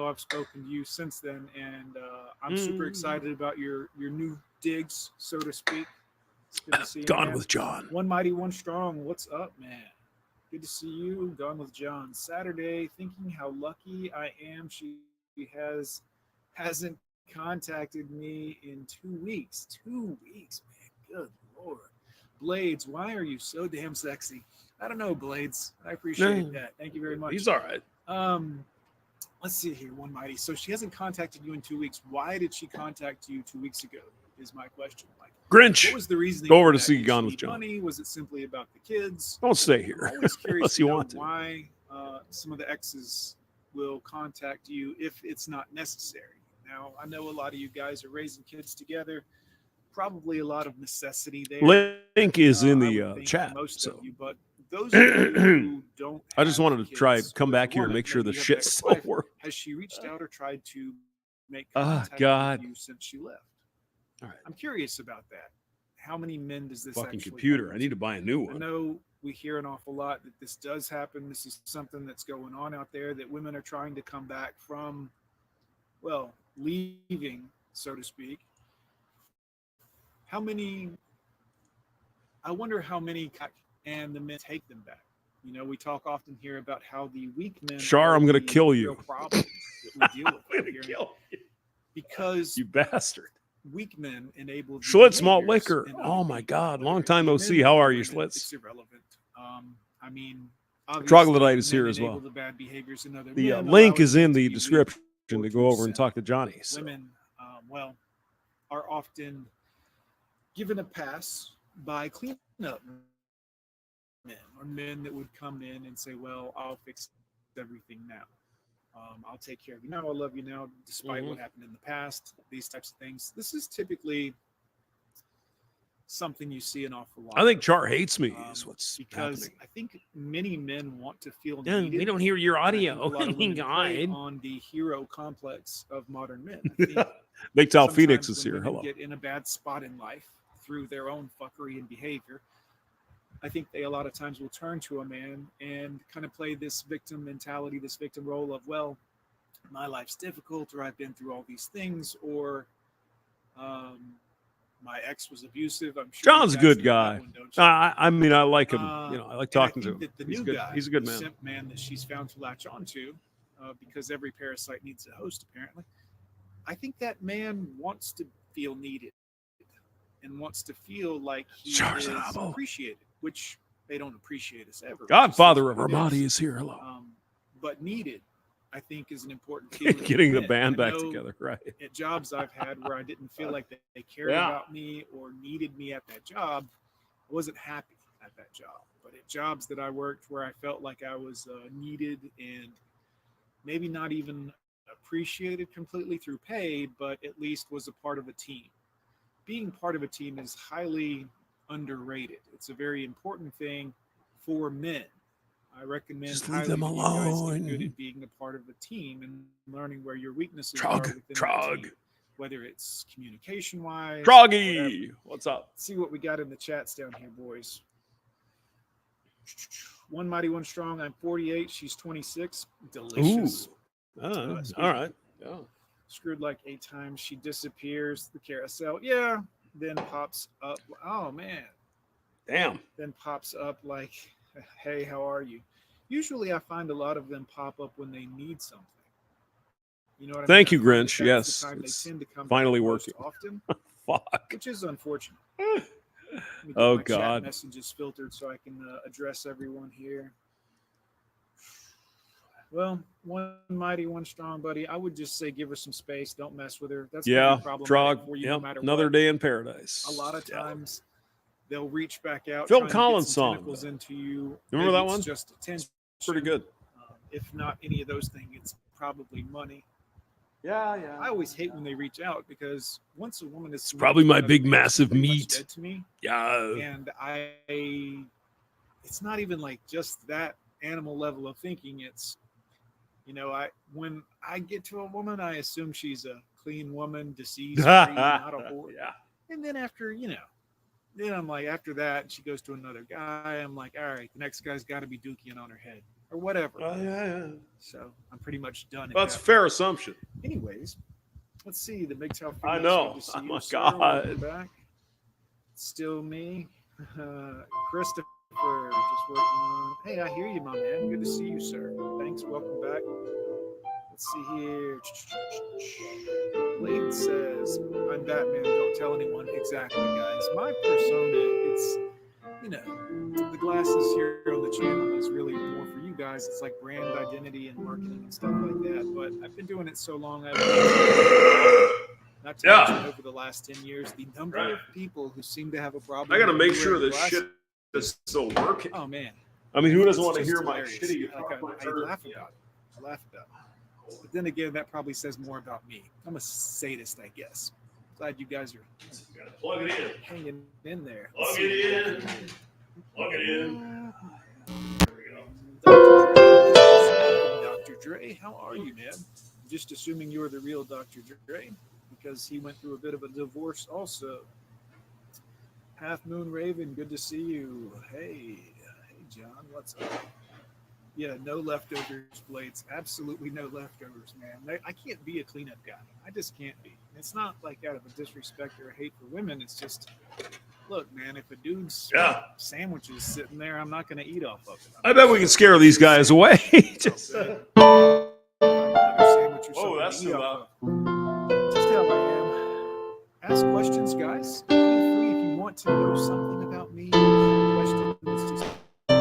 know I've spoken to you since then, and I'm super excited about your new digs, so to speak. It's good to see you, Gone man. with John. One mighty, one strong. What's up, man? Good to see you. Gone with John. Saturday, thinking how lucky I am. She hasn't contacted me in 2 weeks. 2 weeks, man. Good lord. Blades, why are you so damn sexy? I don't know, Blades. I appreciate that. Thank you very much. He's all right. Um, let's see here, one mighty. So she hasn't contacted you in 2 weeks. Why did she contact you 2 weeks ago? Is my question. Like, Grinch, what was the reasoning? go over to that? see Did Gone she with need John. money? Was it simply about the kids? Don't stay I'm here always curious unless to you know want to. why some of the exes will contact you if it's not necessary. Now, I know a lot of you guys are raising kids together. Probably a lot of necessity there. Link is in I the would think for chat. most So of you, but those of you who don't I just have wanted to try kids come with a back here and woman, make sure the maybe you have an shit still ex-wife, works. has she reached out or tried to make Oh contact God! with you since she left? All right, I'm curious about that. How many men does this fucking actually computer. happen I need to to? buy a new I one. know we hear an awful lot that this does happen. This is something that's going on out there, that women are trying to come back from, well, leaving, so to speak. How many, I wonder how many and the men take them back. You know, we talk often here about how the weak men Char, are I'm gonna the kill real you. problem that we deal with I'm out gonna here, kill you, because you bastard. weak men enable the Schlitz malt behaviors liquor. in Oh other my people, God! whether Long it time be no see. men How or are you, women. Schlitz? It's irrelevant. I mean, obviously, Troglodyte is men here as enable well. the bad behaviors in other The men, link allowing is men in to the be weak description or to to go over and accept. talk to Johnny. So Women, well, are often given a pass by cleanup men or men that would come in and say, "Well, I'll fix everything now. I'll take care of you now. I love you now, despite what happened in the past." These types of things. This is typically something you see an awful lot I think of, Char hates me. Is what's because happening. I think many men want to feel Yeah, we needed, don't hear your and I think a audio. lot of women play God. on the hero complex of modern men. I think Big Tal Phoenix sometimes is when here. women Hello. get in a bad spot in life through their own fuckery and behavior, I think they a lot of times will turn to a man and kind of play this victim mentality, this victim role of, well, my life's difficult, or I've been through all these things, or um, my ex was abusive. I'm sure you John's a guys good know that guy. one, don't you? I mean, I like him. You know, I like And I talking to think him. that the He's new good. guy, He's a good the man. simp man that she's found to latch onto, because every parasite needs a host, apparently. I think that man wants to feel needed and wants to feel like he is appreciated, which they don't appreciate us ever. It just is Godfather what of it Ramadi is. is here. Hello. But needed, I think, is an important feeling. Getting the men. band I back know together, right? at jobs I've had where I didn't feel like they cared Yeah. about me or needed me at that job, I wasn't happy at that job. But at jobs that I worked where I felt like I was needed and maybe not even appreciated completely through pay, but at least was a part of a team. Being part of a team is highly underrated. It's a very important thing for men. I recommend Just leave highly them that you guys get good alone. at being a part of a team and learning where your weaknesses are within that team, Trog. whether it's communication wise, Troggy. What's up? Let's see what we got in the chats down here, boys. One mighty, one strong. I'm 48. She's 26. Delicious. All Excuse right. me. Yeah. Screwed like 8 times. She disappears. The carousel. Yeah. Then pops up. Oh, man. Damn. Then pops up like, hey, how are you? Usually I find a lot of them pop up when they need something. You know what I mean? Thank you, I find that Grinch. that's Yes, the time they it's tend to come finally back most working. often, Fuck. which is unfortunate. Let me get Oh my chat God. messages filtered so I can address everyone here. Well, one mighty, one strong, buddy. I would just say give her some space. Don't mess with her. That's going to Yeah. be problematic Trog. for you no Yep. matter Another what. day in paradise. A lot of Yeah. times they'll reach back out, Phil trying Collins to get some song, tentacles though. into you. Remember Maybe that it's one? just attention. Pretty good. If not any of those things, it's probably money. Yeah. I always hate when they reach out because once a woman is It's probably my big massive pretty much meat. dead to me, Yeah. and it's not even like just that animal level of thinking. It's when I get to a woman, I assume she's a clean woman, disease free, not a whore. Yeah. And then then I'm like, after that, she goes to another guy. I'm like, all right, the next guy's got to be dookie on her head. or whatever. Yeah. So I'm pretty much done. That's a fair assumption. Anyways, let's see the MGTOW. I know. Good to see Oh you, my sir. God. Welcome back. Still me, Christopher. Just working on. Hey, I hear you, my man. Good to see you, sir. Thanks. Welcome back. Let's see here. Blade says, "I'm Batman. Don't tell anyone." Exactly, guys. My persona. It's the glasses here on the channel is really more for you guys. It's like brand identity and marketing and stuff like that. But I've been doing it so long, I've not to mention over the last 10 years, the number of people who seem to have a problem. I got to make with sure wearing this glasses. shit is still working. Oh man, I mean, who doesn't it's want to just hear my hilarious. shitty? Like, I laugh about it. I laugh about it. But then again, that probably says more about me. I'm a sadist, I guess. Glad you guys are Plug it in. hanging in there. Plug it in. Plug it in. There we go. Dr. Dre, how are you, man? Just assuming you're the real Dr. Dre, because he went through a bit of a divorce also. Half Moon Raven, good to see you. Hey, John, what's up? Yeah, no leftovers, Blades. Absolutely no leftovers, man. I can't be a cleanup guy. I just can't be. It's not like out of a disrespect or a hate for women. It's just, look, man, if a dude's sandwich is sitting there, I'm not going to eat off of it. I bet we can scare these guys away. Just, oh, that's too loud. Just how I am. Ask questions, guys. Feel free if you want to know something about me. Questions. Just, I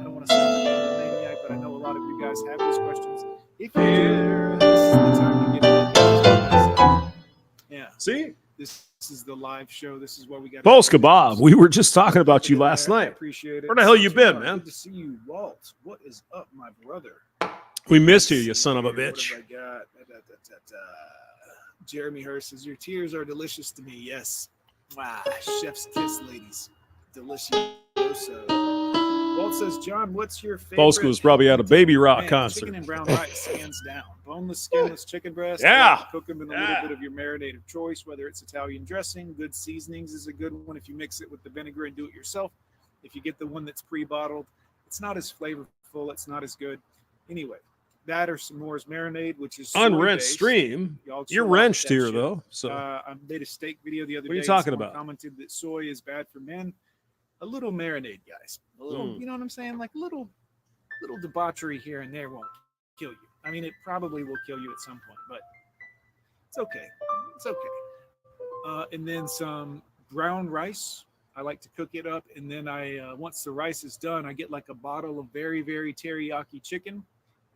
don't want to sound like a maniac, but I know a lot of you guys have these questions. If you do, this is the time to get it. Yeah. See? This is the live show. This is what we got. Polska Bob, we were just talking about you last night. Appreciate it. Where the hell you been, man? Good to see you, Walt. What is up, my brother? We missed you, you son of a bitch. What have I got? Jeremy Hurst says, your tears are delicious to me. Yes. Wow. Chef's kiss, ladies. Delicious. Walt says, John, what's your favorite? Polska was probably at a Baby Rock concert. Chicken and brown rice, hands down. Boneless, skinless chicken breast. Yeah. Cook them in a little bit of your marinade of choice, whether it's Italian dressing. Good seasonings is a good one if you mix it with the vinegar and do it yourself. If you get the one that's pre-bottled, it's not as flavorful. It's not as good. Anyway, that or s'mores marinade, which is on Wrench Stream. You're wrenched here, though. So I made a steak video the other day. What are you talking about? Commented that soy is bad for men. A little marinade, guys. A little, you know what I'm saying? Like little debauchery here and there won't kill you. I mean, it probably will kill you at some point, but it's okay. It's okay. And then some brown rice. I like to cook it up, and then once the rice is done, I get like a bottle of very, very teriyaki chicken,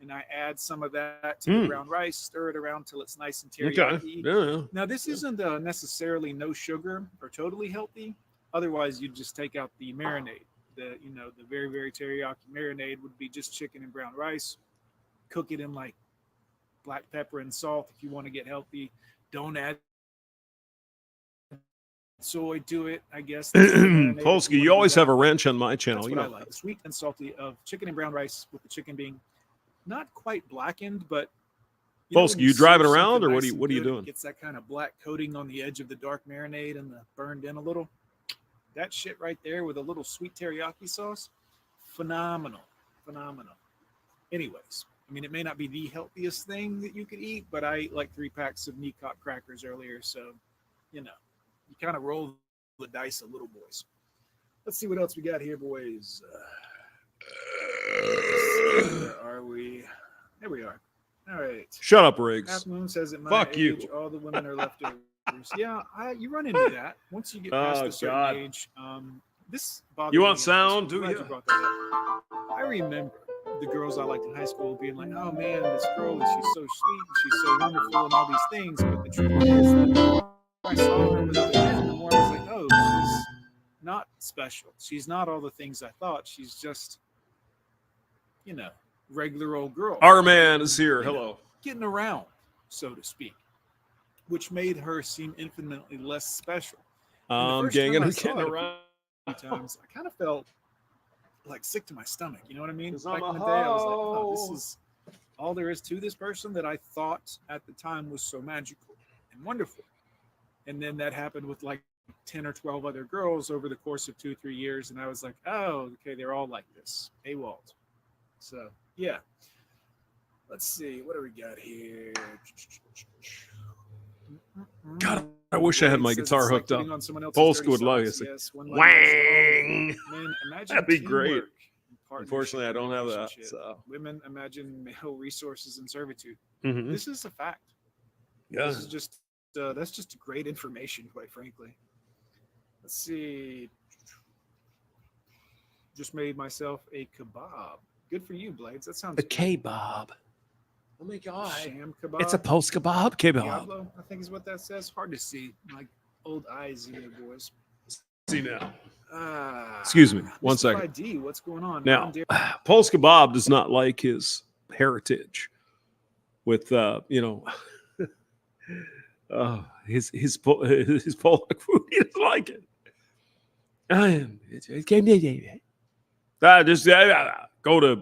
and I add some of that to the brown rice, stir it around till it's nice and teriyaki. Okay. Yeah. Now, this isn't necessarily no sugar or totally healthy. Otherwise, you'd just take out the marinade. The very, very teriyaki marinade would be just chicken and brown rice. Cook it in like black pepper and salt if you want to get healthy. Don't add soy to it, I guess. Polsky, you always have a wrench on my channel. That's what I like. Sweet and salty of chicken and brown rice, with the chicken being not quite blackened, but Polsky, you driving around, or what are you doing? It gets that kind of black coating on the edge of the dark marinade and the burned in a little. That shit right there with a little sweet teriyaki sauce, phenomenal. Anyways, I mean, it may not be the healthiest thing that you could eat, but I ate like 3 packs of Neacot crackers earlier, so you kind of roll the dice a little, boys. Let's see what else we got here, boys. Where are we? There we are. All right. Shut up, Riggs. Half Moon says at my Fuck age, you. all the women are leftovers. Yeah, you run into that once you get past a certain age. This bothers You me. want sound? Do Glad you? brought that up. I remember the girls I liked in high school being like, "Oh man, this girl is she's so sweet and she's so wonderful and all these things." But the truth is, the more I saw her with other men, the more I was like, "Oh, she's not special. She's not all the things I thought. She's just, regular old girl." Our man is here. Hello. Getting around, so to speak, which made her seem infinitely less special. Gang and getting around. Times I kind of felt like sick to my stomach. You know what I mean? 'Cause Back I'm in the a day, I was like, "Oh, hoe." this is all there is to this person that I thought at the time was so magical and wonderful." And then that happened with like 10 or 12 other girls over the course of 2-3 years, and I was like, "Oh, okay, they're all like this." Hey, Walt. So yeah. Let's see. What do we got here? God, I wish I had my guitar hooked up. Polska would love you. Yes, Wang. men imagine That'd be great. teamwork and Unfortunately, I partnership in don't a have that. relationship. So. Women imagine male resources and servitude. Mhm. This is a fact. Yeah. This is just that's just great information, quite frankly. Let's see. Just made myself a kebab. Good for you, Blades. That sounds A good. kebab. Oh my God. Sham kebab. It's a post kebab. Kebab. Diablo, I think is what that says. Hard to see. Like old eyes here, boys. See now. Excuse me. 1 Mr. second. 5D, what's going on? Now, Polska Bob does not like his heritage with, his Polish food. He doesn't like it. Just go to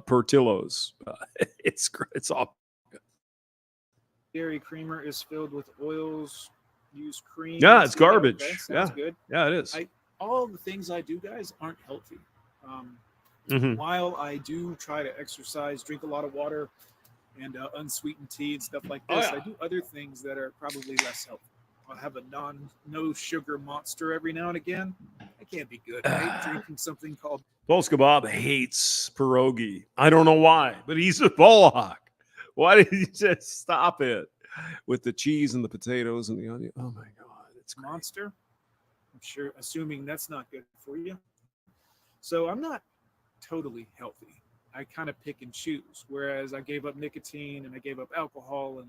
Portillo's. It's all. Dairy creamer is filled with oils. Use cream. Yeah, it's garbage. Okay, sounds good. Yeah, it is. All the things I do, guys, aren't healthy. While I do try to exercise, drink a lot of water, and unsweetened tea and stuff like this, I do other things that are probably less healthy. I'll have a no sugar monster every now and again. That can't be good, right? Drinking something called Polska Bob hates pierogi. I don't know why, but he's a Polak. Why did he just stop it with the cheese and the potatoes and the onion? Oh my God, it's great. monster. I'm sure, assuming that's not good for you. So I'm not totally healthy. I kind of pick and choose. Whereas I gave up nicotine and I gave up alcohol and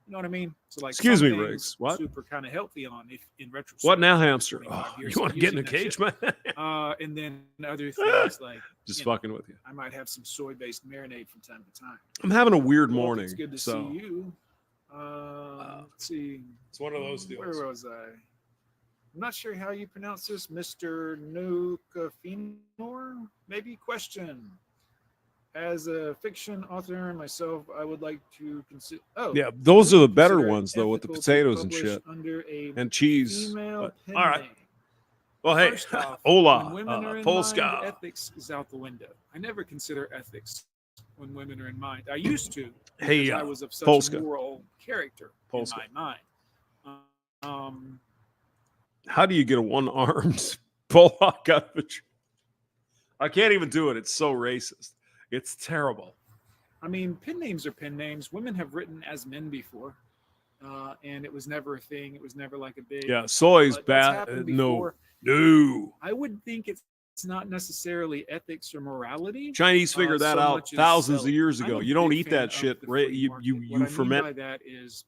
you know what I mean? So like, excuse me, things Riggs. What? Super kind of healthy on if in retrospect. What now, hamster? 25 Oh, years you want to get in a using that cage, shit. man? And then other things like Just you know, fucking with you. I might have some soy-based marinade from time to time. I'm having a weird Well, morning. It's good to so see you. Let's see. it's one of those deals. Where was I? I'm not sure how you pronounce this, Mr. Nukafinor. Maybe question. As a fiction author myself, I would like to consider. Oh, yeah, those are the better consider ones though, with the ethical to potatoes and publish shit under a and cheese. female pen All right. name. Well, hey, First off, hola, when women are in mind, Polska. ethics is out the window. I never consider ethics when women are in mind. I used to. Hey, because I was of such Polska. a moral character Polska. in my mind. How do you get a one-armed Polak out of a tree? I can't even do it. It's so racist. It's terrible. I mean, pen names are pen names. Women have written as men before, and it was never a thing. It was never like a big. Yeah, soy's but that's bad. happened No, before. no. I would think it's not necessarily ethics or morality. Chinese figured that so out much as thousands of selling. years I'm ago. a You don't big eat fan that of shit. the Right? free You market. you What you I mean ferment. by that is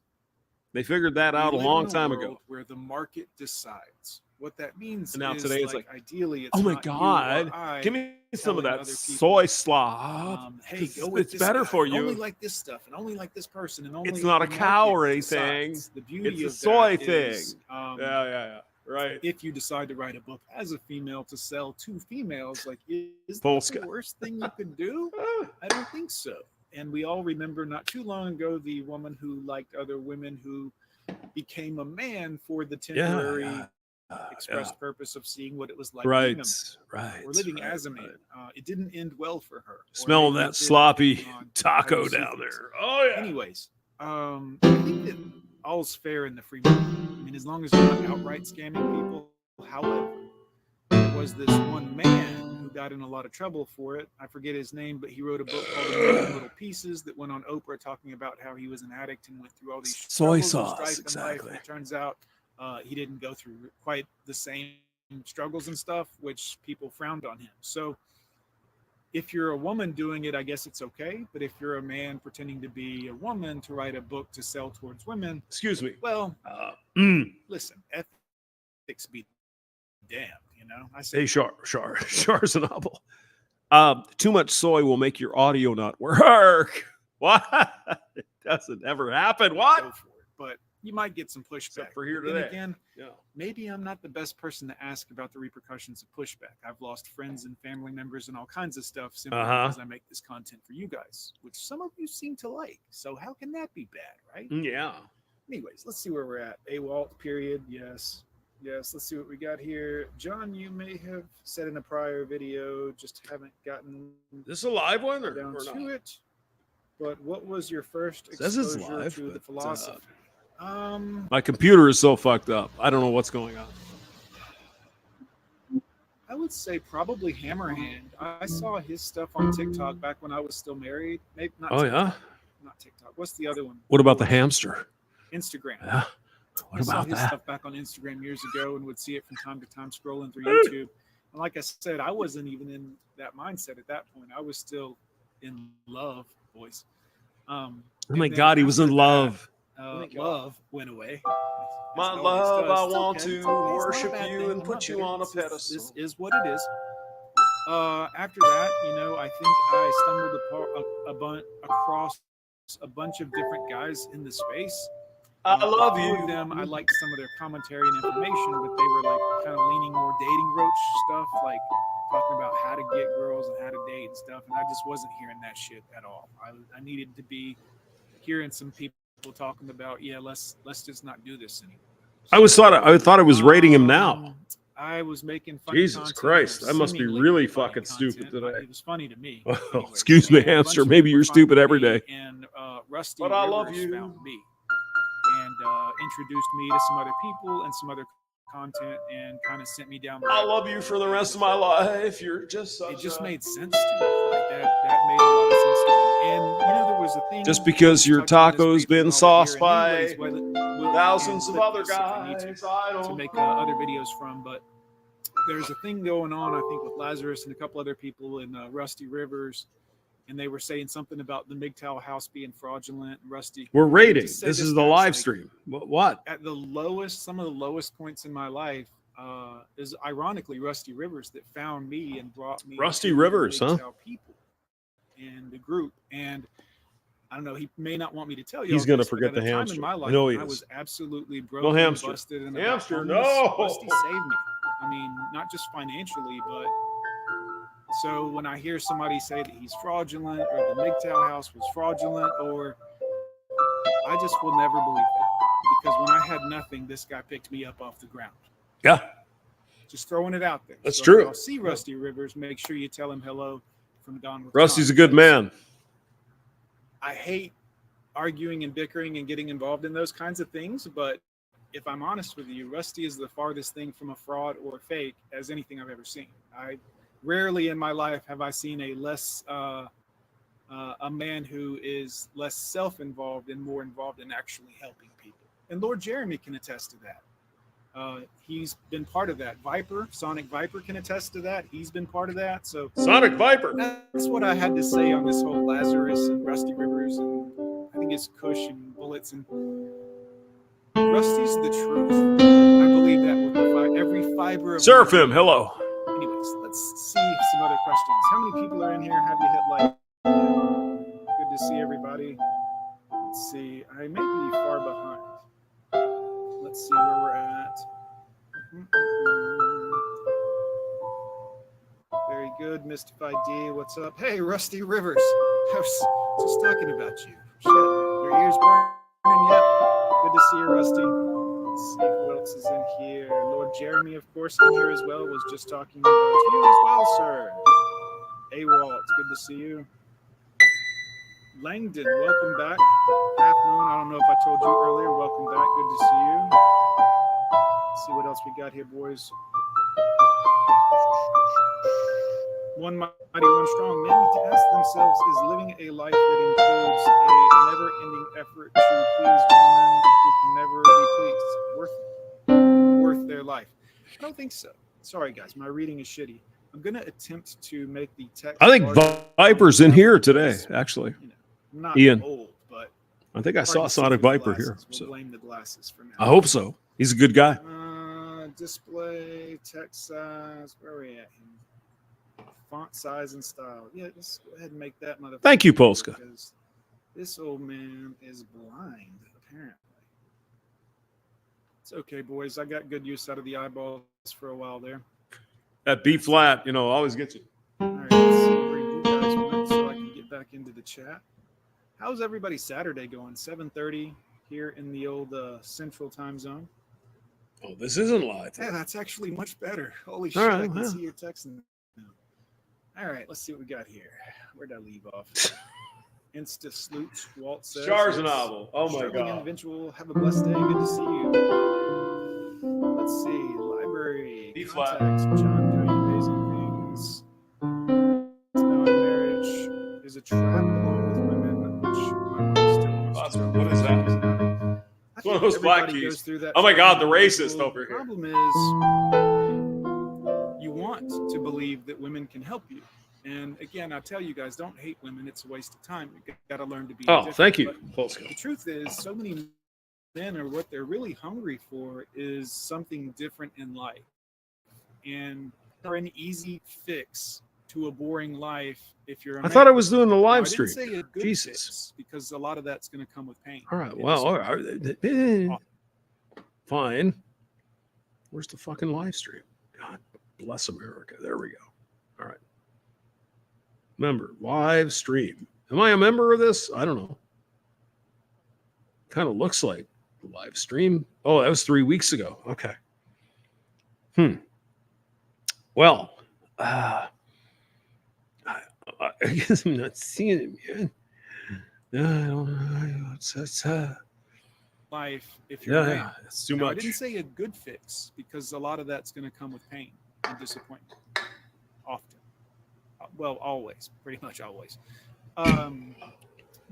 They figured that out a we live long in time world ago. where the market decides. What that means And now is today it's like, ideally, it's oh my not you or God, I give me some of telling that other people, soy slop. hey, go with It's this better guy, for and you. only like this stuff, and only like this person, and only It's not a the cow market or anything. decides. The beauty It's a of soy that thing. is, Yeah. Right. if you decide to write a book as a female to sell to females, like, is that Polska. the worst thing you could do? I don't think so. And we all remember not too long ago the woman who liked other women who became a man for the temporary expressed purpose of seeing what it was like being a man, Right. or living as a man. It didn't end well for her. Or Smelling maybe that it did, sloppy depending on how taco you see down things. there. Oh yeah. Anyways, I think that all's fair in the free market. I mean, as long as you're not outright scamming people. However, there was this one man who got in a lot of trouble for it. I forget his name, but he wrote a book called A Million Little Pieces that went on Oprah talking about how he was an addict and went through all these Soy struggles and sauce, strife in life. exactly. And it turns out he didn't go through quite the same struggles and stuff, which people frowned on him. So if you're a woman doing it, I guess it's okay. But if you're a man pretending to be a woman to write a book to sell towards women, Excuse me. well, listen, ethics be damned, you know. I say, Hey, Schwarzenegger. Too much soy will make your audio not work. What? It doesn't ever happen. What? go for it. But you might get some pushback. Except for here But then today. again, Yeah. maybe I'm not the best person to ask about the repercussions of pushback. I've lost friends and family members and all kinds of stuff simply because I make this content for you guys, which some of you seem to like. So how can that be bad, right? Yeah. Anyways, let's see where we're at. AWOLT period, yes. Yes, let's see what we got here. John, you may have said in a prior video, just haven't gotten This is a live one or down to not? it. But what was your first Says it's exposure live, to the but, philosophy? My computer is so fucked up. I don't know what's going on. I would say probably Hammerhand. I saw his stuff on TikTok back when I was still married. Maybe not. Oh, TikTok, yeah? not TikTok. What's the other one? What about the hamster? Instagram. Yeah. I What saw about his that? stuff back on Instagram years ago and would see it from time to time scrolling through YouTube. And like I said, I wasn't even in that mindset at that point. I was still in love, boys. Oh my God, he was in love. Love went away. My As it always love, does. I It's want okay. to It's okay. It's not a worship bad you thing. and I'm put not you bitter. on a It's just- pedestal. This is what it is. After that, I think I stumbled across a bunch of different guys in the space. I love A few you. of them, I liked some of their commentary and information, but they were like kind of leaning more dating roach stuff, like talking about how to get girls and how to date and stuff. And I just wasn't hearing that shit at all. I needed to be hearing some people talking about, yeah, let's just not do this anymore. I thought I was rating him now. I was making funny Jesus content, Christ, or I must be seemingly really funny fucking stupid content. today. It was funny to me. Well, anyways. excuse me, And a bunch hamster. of Maybe them you're were stupid finding every me, day. And Rusty But I Rivers love you. found me and introduced me to some other people and some other content and kind of sent me down the I rabbit love you hole. for the rest of my life. You're just such It just a... made sense to me. Like that made a lot of sense to me. And there was a thing. Just because your touched on this taco's briefly been while we're sauced here, by and anyways, we'll thousands of clip other this if I need guys, I to don't make other videos from. But there's a thing going on, I think, with Lazarus and a couple other people in Rusty Rivers, and they were saying something about the MGTOW house being fraudulent. And Rusty, We're let me rating. just say This is the guys, live like, stream. What? at some of the lowest points in my life, is ironically Rusty Rivers that found me and brought me Rusty to Rivers, the huh? MGTOW people and the group. And I don't know, he may not want me to tell you. He's gonna forget the time hamster. in my life, I know he when I is. was absolutely broke, No hamster. and busted, and Hamster, about homeless, no! Rusty saved me. I mean, not just financially, but so when I hear somebody say that he's fraudulent or the MGTOW house was fraudulent, or I just will never believe that, because when I had nothing, this guy picked me up off the ground. Yeah. Just throwing it out there. That's so true. If y'all see Rusty Rivers, make sure you tell him hello from Don with Rusty's John, a good because man. I hate arguing and bickering and getting involved in those kinds of things, but if I'm honest with you, Rusty is the farthest thing from a fraud or a fake as anything I've ever seen. I rarely in my life have I seen a less a man who is less self-involved and more involved in actually helping people. And Lord Jeremy can attest to that. He's been part of that. Sonic Viper can attest to that. He's been part of that. So Sonic Viper. that's what I had to say on this whole Lazarus and Rusty Rivers, and I think it's Kush and Bullets, and Rusty's the truth. I believe that with every fiber of Surf my him. being. Hello. Anyways, let's see some other questions. How many people are in here? Have you hit like? Good to see everybody. Let's see. I may be far behind. Let's see where we're at. Very good, Mystified D. What's up? Hey, Rusty Rivers. I was just talking about you. Shit, your ears burning yet? Good to see you, Rusty. Let's see who else is in here. Lord Jeremy, of course, in here as well. Was just talking about you as well, sir. AWOL, it's good to see you. Langdon, welcome back. Half Moon, I don't know if I told you earlier. Welcome back. Good to see you. Let's see what else we got here, boys. One mighty, one strong. Men need to ask themselves, is living a life that includes a never-ending effort to please women who can never be pleased worth their life? I don't think so. Sorry, guys. My reading is shitty. I'm going to attempt to make the text. I think Viper's in here today, actually. I'm not Ian. old, but I think I hard saw to see Sonic through the Viper here. glasses. We'll So blame the glasses for now. I hope so. He's a good guy. Display, text size. Where are we at here? Font size and style. Yeah, just go ahead and make that motherfucker. Thank you, Polska. Because this old man is blind, apparently. It's okay, boys. I got good use out of the eyeballs for a while there. That B flat, always gets you. All right, let's see where you guys went so I can get back into the chat. How's everybody Saturday going? 7:30 here in the old Central Time Zone. Oh, this isn't live. Yeah, that's actually much better. Holy All shit, right, I can well. see your text now. All right, let's see what we got here. Where'd I leave off? Insta Slooch, Walt says. Stars yes. novel. Oh my Struggling God. individual. Have a blessed day. Good to see you. Let's see. Library. B flat. Contacts. John doing amazing things. Now in marriage is a trap along with women, which my mom still wants to. What is that? I One of think those black everybody keys. goes through that. Oh my God, the struggling racist individual. over The here. problem is you want to believe that women can help you. And again, I tell you guys, don't hate women. It's a waste of time. You got to learn to be Oh, indifferent. thank you. But Full scale. the truth is, so many men are what they're really hungry for is something different in life. And they're an easy fix to a boring life if you're a I man. thought I was doing the Now, live I stream. didn't say a good Jesus. fix because a lot of that's going to come with pain. All right. And Well, so- all right. Fine. Where's the fucking live stream? God bless America. There we go. All right. Member, live stream. Am I a member of this? I don't know. Kind of looks like the live stream. Oh, that was 3 weeks ago. Okay. Well, I guess I'm not seeing it, man. No, I don't know. It's life if you're a man. yeah, it's too Now, I much. didn't say a good fix because a lot of that's going to come with pain and disappointment. Often. Well, always. Pretty much always.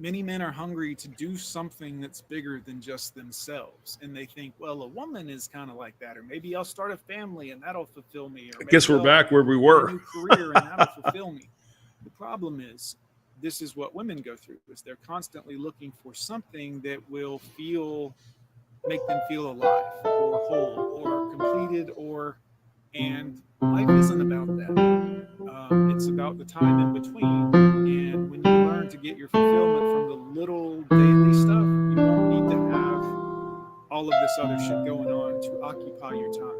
Many men are hungry to do something that's bigger than just themselves. And they think, well, a woman is kind of like that. Or maybe I'll start a family and that'll fulfill me. Or I guess maybe we're I'll back where we get a were. new career and that'll fulfill me. The problem is, this is what women go through, is they're constantly looking for something that will make them feel alive or whole or completed and life isn't about that. It's about the time in between. And when you learn to get your fulfillment from the little daily stuff, you won't need to have all of this other shit going on to occupy your time.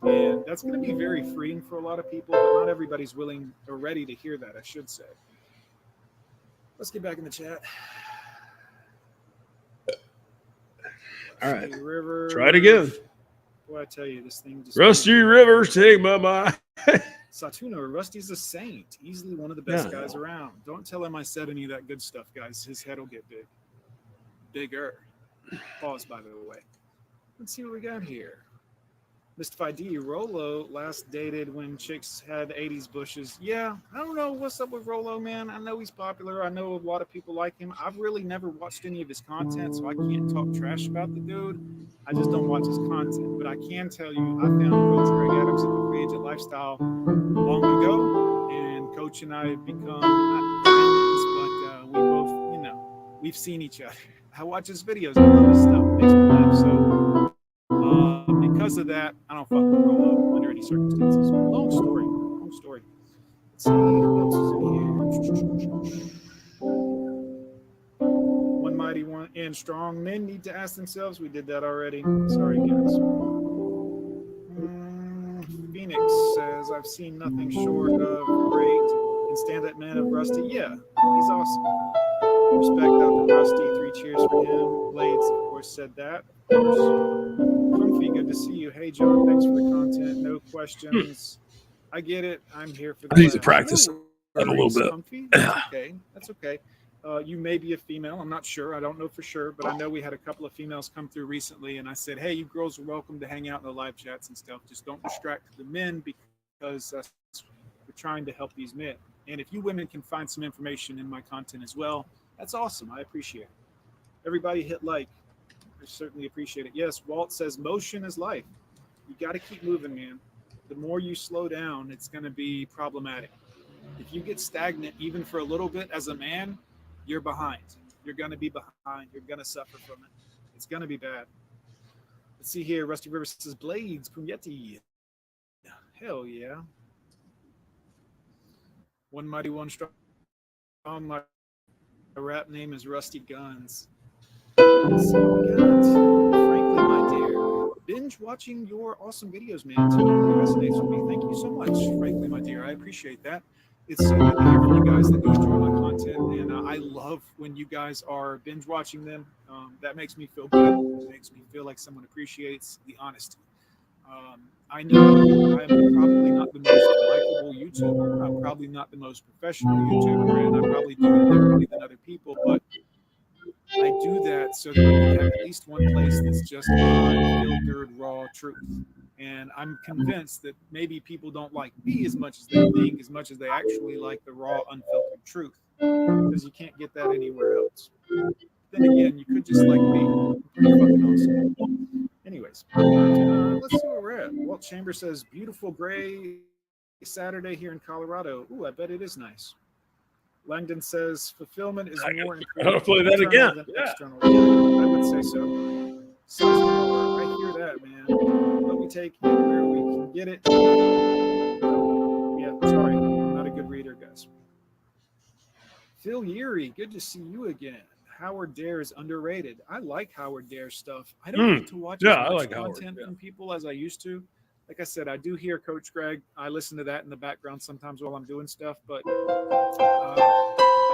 And that's going to be very freeing for a lot of people, but not everybody's willing or ready to hear that, I should say. Let's get back in the chat. All right. Rusty River. Try it again. Boy, I tell you, this thing just. Rusty Rivers, take my mind. Satuno, Rusty's a saint. Easily one of the best Yeah. guys around. Don't tell him I said any of that good stuff, guys. His head will get big. Bigger. Pause, by the way. Let's see what we got here. Mystified D, Rolo last dated when chicks had 80s bushes. Yeah, I don't know what's up with Rolo, man. I know he's popular. I know a lot of people like him. I've really never watched any of his content, so I can't talk trash about the dude. I just don't watch his content. But I can tell you, I found Coach Greg Adams at the Free Agent Lifestyle long ago, and Coach and I have become not friends, but we both, we've seen each other. I watch his videos. I love his stuff. It makes me laugh. So because of that, I don't fuck with Rolo under any circumstances. Long story. Let's see who else is in here. One mighty one and strong men need to ask themselves. We did that already. Sorry, guys. Phoenix says, I've seen nothing short of great and stand-up man of Rusty. Yeah, he's awesome. Respect Dr. Rusty. 3 cheers for him. Blades, of course, said that. Of course. Comfy, good to see you. Hey, John, thanks for the content. No questions. I get it. I'm here for the I need to laugh. practice No that a little worries, bit. Comfy. That's okay. That's okay. You may be a female. I'm not sure. I don't know for sure, but I know we had a couple of females come through recently, and I said, hey, you girls are welcome to hang out in the live chats and stuff. Just don't distract the men because we're trying to help these men. And if you women can find some information in my content as well, that's awesome. I appreciate it. Everybody hit like. I certainly appreciate it. Yes, Walt says motion is life. You got to keep moving, man. The more you slow down, it's going to be problematic. If you get stagnant, even for a little bit as a man, you're behind. You're going to be behind. You're going to suffer from it. It's going to be bad. Let's see here. Rusty River says Blades, Pugneti. Hell yeah. One mighty, one strong. My rap name is Rusty Guns. Let's see what we got. Frankly, my dear, binge watching your awesome videos, man. Totally resonates with me. Thank you so much. Frankly, my dear, I appreciate that. It's so good to hear from you guys that do enjoy my content, and I love when you guys are binge watching them. That makes me feel good. It makes me feel like someone appreciates the honesty. I know I'm probably not the most likable YouTuber. I'm probably not the most professional YouTuber, and I probably do it differently than other people. But I do that so that we can have at least one place that's just unfiltered, raw truth. And I'm convinced that maybe people don't like me as much as they think, as much as they actually like the raw, unfiltered truth, because you can't get that anywhere else. Then again, you could just like me. I'm pretty fucking awesome. Anyways, let's see where we're at. Walt Chambers says, beautiful gray Saturday here in Colorado. Ooh, I bet it is nice. Langdon says, fulfillment is more I'll important play that again. than Yeah. external. Yeah, I would say so. So I hear that, man. But we take it where we can get it. Yeah, sorry. I'm not a good reader, guys. Phil Yeary, good to see you again. Howard Dare is underrated. I like Howard Dare stuff. I don't get to watch as I much like Howard, content from people as I used to. Like I said, I do hear Coach Greg. I listen to that in the background sometimes while I'm doing stuff, but I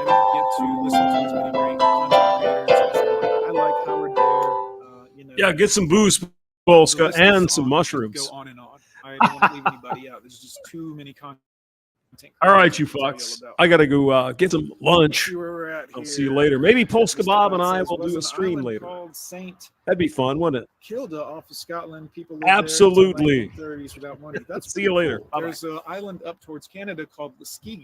don't get to listen to as many great content creators as I like. I like Howard Dare. Yeah, get some booze, the Polska, list and is some on. mushrooms. Go on and on. I don't want to leave anybody out. There's just too many content. All right, you fucks. I got to go get some lunch. See where we're at I'll here. see you later. Maybe Polska Mr. Bob and Bud I says, will was do a an stream island later. called Saint That'd be fun, wouldn't it? Kilda off of Scotland. People lived Absolutely. there until 1930s without money. That's See you pretty later. cool. Bye-bye. There's an island up towards Canada called Muskegee.